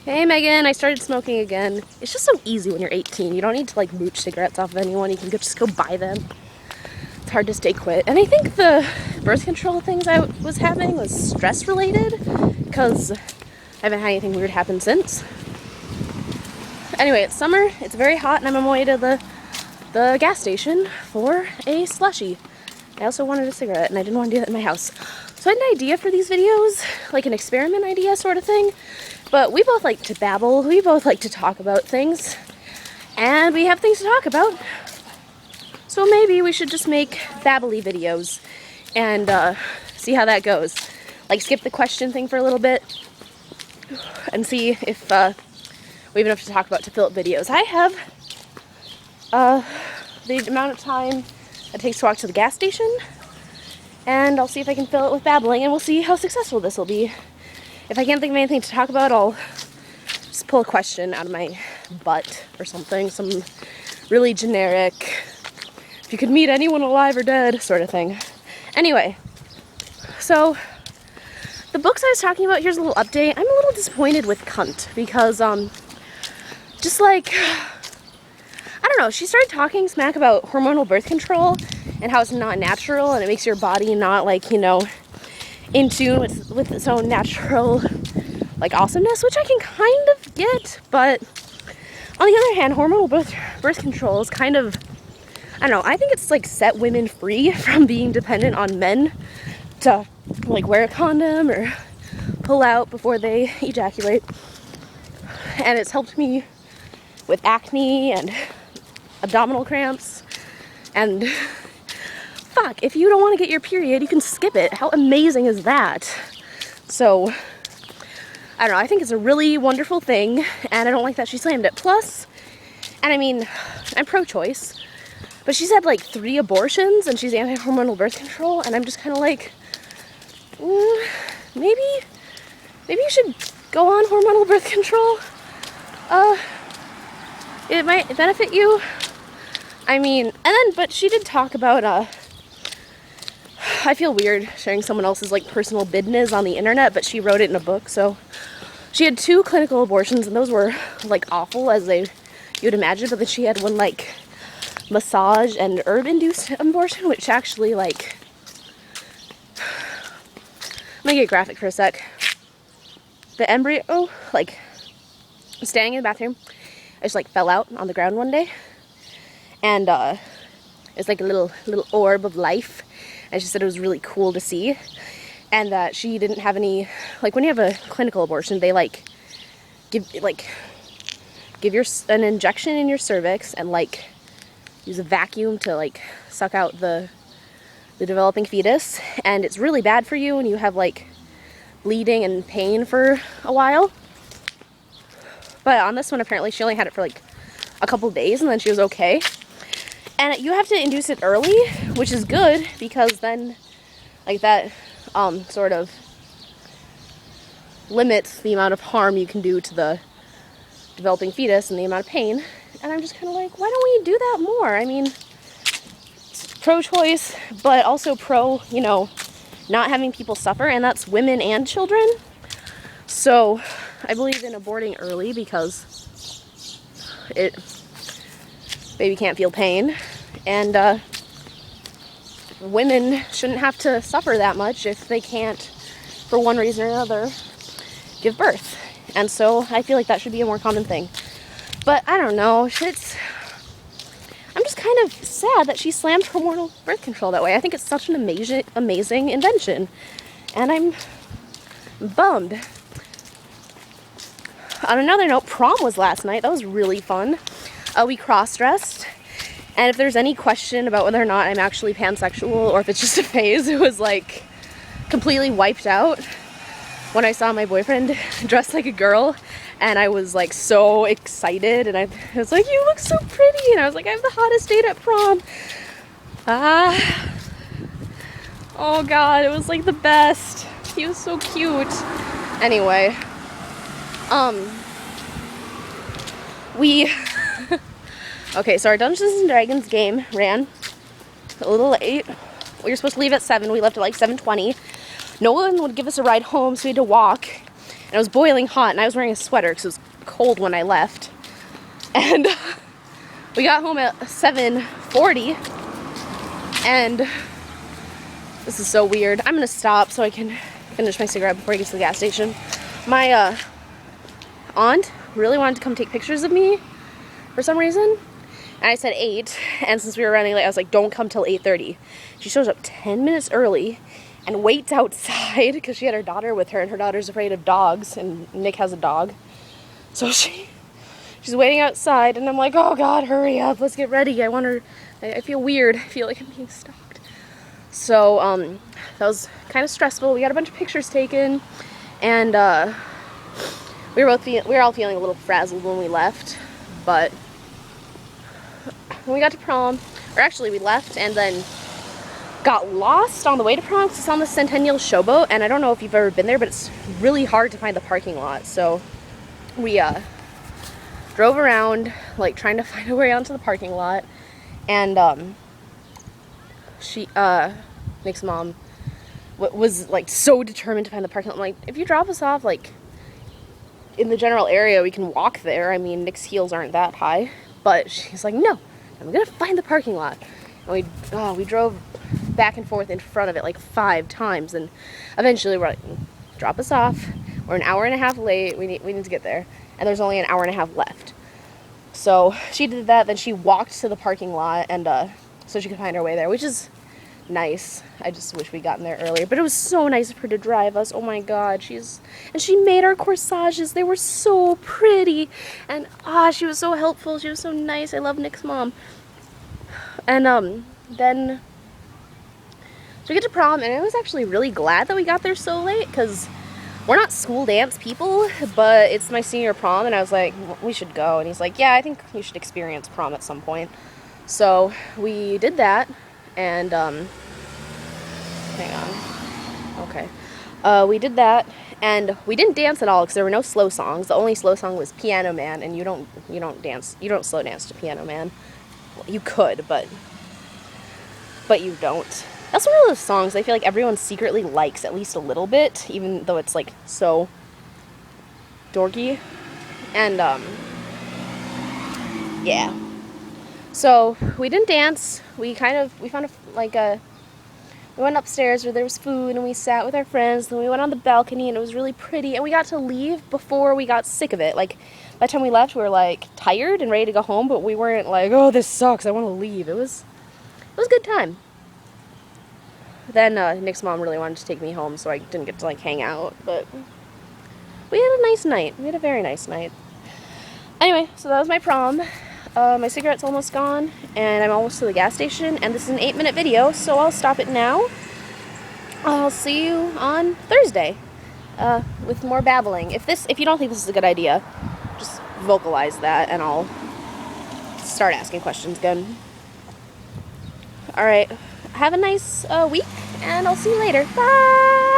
Hey Megan, I started smoking again. It's just so easy when you're 18. You don't need to like mooch cigarettes off of anyone. You can just go buy them. It's hard to stay quit. And I think the birth control things I was having was stress related because I haven't had anything weird happen since. Anyway, it's summer, it's very hot, and I'm on my way to the gas station for a slushie. I also wanted a cigarette and I didn't want to do that in my house. So I had an idea for these videos, like an experiment idea sort of thing. But we both like to babble, we both like to talk about things, and we have things to talk about. So maybe we should just make babbly videos and see how that goes. Like skip the question thing for a little bit and see if we have enough to talk about to fill up videos. I have the amount of time it takes to walk to the gas station, and I'll see if I can fill it with babbling, and we'll see how successful this will be. If I can't think of anything to talk about, I'll just pull a question out of my butt or something, some really generic, if you could meet anyone alive or dead sort of thing. Anyway, so the books I was talking about, here's a little update. I'm a little disappointed with Cunt because, just like, I don't know, she started talking smack about hormonal birth control and how it's not natural and it makes your body not, like, you know, in tune with its own natural, like, awesomeness, which I can kind of get, but on the other hand, hormonal birth control is kind of, I don't know, I think it's, like, set women free from being dependent on men to, like, wear a condom or pull out before they ejaculate, and it's helped me with acne and abdominal cramps, and fuck, if you don't want to get your period, you can skip it. How amazing is that? So, I don't know, I think it's a really wonderful thing, and I don't like that she slammed it. Plus, and I mean, I'm pro-choice, but she's had like 3 abortions, and she's anti-hormonal birth control, and I'm just kind of like, maybe you should go on hormonal birth control. It might benefit you. I mean, but she did talk about, I feel weird sharing someone else's, like, personal business on the internet, but she wrote it in a book, so she had 2 clinical abortions, and those were, like, awful, as you'd imagine, but then she had one, like, massage and herb-induced abortion, which actually, like, I'm gonna get graphic for a sec. The embryo, like, standing in the bathroom, I just, like, fell out on the ground one day, and, it's like a little orb of life. And she said it was really cool to see, and that she didn't have any, like, when you have a clinical abortion, they like give an injection in your cervix and like use a vacuum to like suck out the developing fetus, and it's really bad for you and you have like bleeding and pain for a while. But on this one, apparently she only had it for like a couple days and then she was okay. And you have to induce it early, which is good, because then, like, that sort of limits the amount of harm you can do to the developing fetus and the amount of pain. And I'm just kind of like, why don't we do that more? I mean, it's pro-choice, but also pro, you know, not having people suffer, and that's women and children. So I believe in aborting early because baby can't feel pain, and women shouldn't have to suffer that much if they can't, for one reason or another, give birth. And so I feel like that should be a more common thing. But I don't know, I'm just kind of sad that she slammed hormonal birth control that way. I think it's such an amazing invention, and I'm bummed. On another note, prom was last night. That was really fun. We cross-dressed, and if there's any question about whether or not I'm actually pansexual or if it's just a phase, it was like completely wiped out when I saw my boyfriend dressed like a girl, and I was like so excited, and I was like, you look so pretty, and I was like, I have the hottest date at prom. Oh god, it was like the best. He was so cute. Anyway, okay, so our Dungeons and Dragons game ran a little late. We were supposed to leave at 7. We left at like 7:20. No one would give us a ride home, so we had to walk. and it was boiling hot, and I was wearing a sweater because it was cold when I left. And we got home at 7:40, and this is so weird. I'm gonna stop so I can finish my cigarette before I get to the gas station. My aunt really wanted to come take pictures of me for some reason, and I said 8, and since we were running late, I was like, don't come till 8:30. She shows up 10 minutes early and waits outside because she had her daughter with her, and her daughter's afraid of dogs, and Nick has a dog. So she's waiting outside, and I'm like, oh God, hurry up, let's get ready. I feel weird. I feel like I'm being stalked. So that was kind of stressful. We got a bunch of pictures taken, and we were all feeling a little frazzled when we left. But when we got to prom, or actually we left and then got lost on the way to prom because it's on the Centennial Showboat, and I don't know if you've ever been there, but it's really hard to find the parking lot. So we drove around like trying to find a way onto the parking lot, and Nick's mom was like so determined to find the parking lot. I'm like, if you drop us off like in the general area, we can walk there. I mean, Nick's heels aren't that high. But she's like, no, I'm gonna find the parking lot. And we drove back and forth in front of it like 5 times, and eventually we're like, drop us off. We're an hour and a half late. We need to get there, and there's only an hour and a half left. So she did that. Then she walked to the parking lot, and so she could find her way there, which is nice. I just wish we'd gotten there earlier, but it was so nice of her to drive us. Oh my God, and she made our corsages. They were so pretty, and she was so helpful. She was so nice. I love Nick's mom. And then so we get to prom, and I was actually really glad that we got there so late because we're not school dance people, but it's my senior prom, and I was like, we should go. And he's like, yeah, I think you should experience prom at some point. So we did that. And hang on. Okay. We did that, and we didn't dance at all because there were no slow songs. The only slow song was Piano Man, and you don't slow dance to Piano Man. Well, you could, but you don't. That's one of those songs I feel like everyone secretly likes at least a little bit, even though it's like so dorky. And yeah. So we didn't dance. We found we went upstairs where there was food, and we sat with our friends. Then we went on the balcony, and it was really pretty. And we got to leave before we got sick of it. Like by the time we left, we were like tired and ready to go home, but we weren't like, oh, this sucks, I want to leave. It was a good time. Then Nick's mom really wanted to take me home, so I didn't get to like hang out. But we had a nice night. We had a very nice night. Anyway, so that was my prom. My cigarette's almost gone, and I'm almost to the gas station, and this is an 8-minute video, so I'll stop it now. I'll see you on Thursday with more babbling. If you don't think this is a good idea, just vocalize that, and I'll start asking questions again. Alright, have a nice week, and I'll see you later. Bye!